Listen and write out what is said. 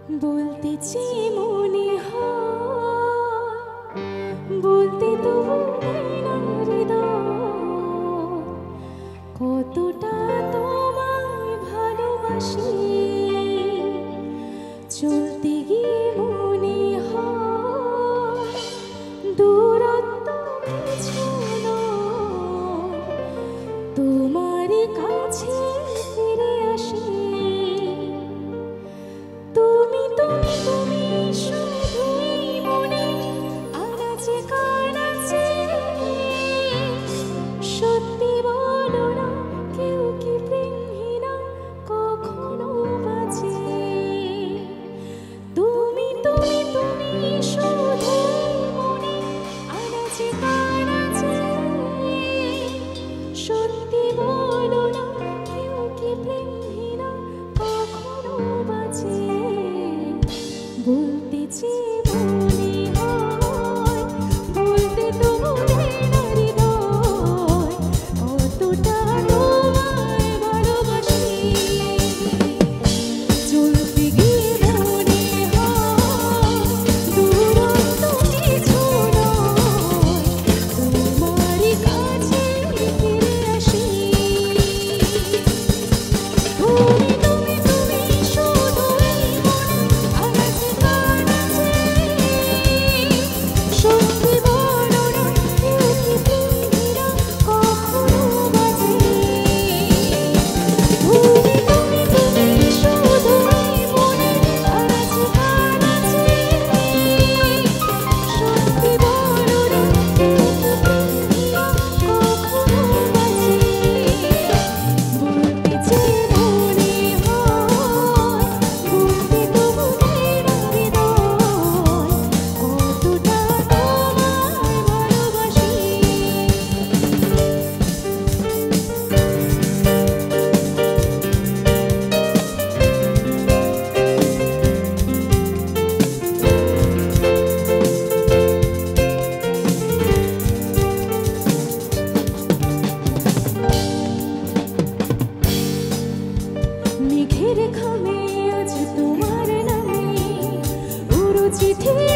বলতে চেয়ে মনে হয়, বলতে তো না হৃদয়, কতটা তোমায় ভালোবাসি। চলতে গিয়ে মনে হয় দূরত্ব কিছু নয়, তোমার কাছে ফিরে আসি। তুমি তুমি তুমি শুধুই মনে আনাচে কানাচে, সত্যি বলো না কেউ কি প্রেমহীনা কখনো বাঁচে। তুমি তুমি তুমি শুধুই মনে আনাচে কানাচে, সত্যি বলো না কেউ কি প্রেমহীনা কখনো বাঁচে। বলতে চেয়ে মনে হয়, বলতে তো ভুলে না হৃদয়, কতটা তোমায় ভালোবাসি। চলতে গিয়ে মনে হয় দূরত্ব কিছু নয়, তোমার কাছে ফিরে আসি। তুমি তুমি তুমি শুধুই মনে আনাচে কানাচে, সত্যি বলো না কেউ কি প্রেমহীনা কখনো বাঁচে। তুমি তুমি তুমি শুধুই মনে আনাচে কানাচে, সত্যি বলো না কেউ কি প্রেমহীনা কখনো বাঁচে। বলতে চেয়ে মনে হয়, বলতে তো ভুলে না হৃদয়, কতটা তোমায় ভালোবাসি। মেঘের খামে আজ তোমার নামে উড়ো চিঠি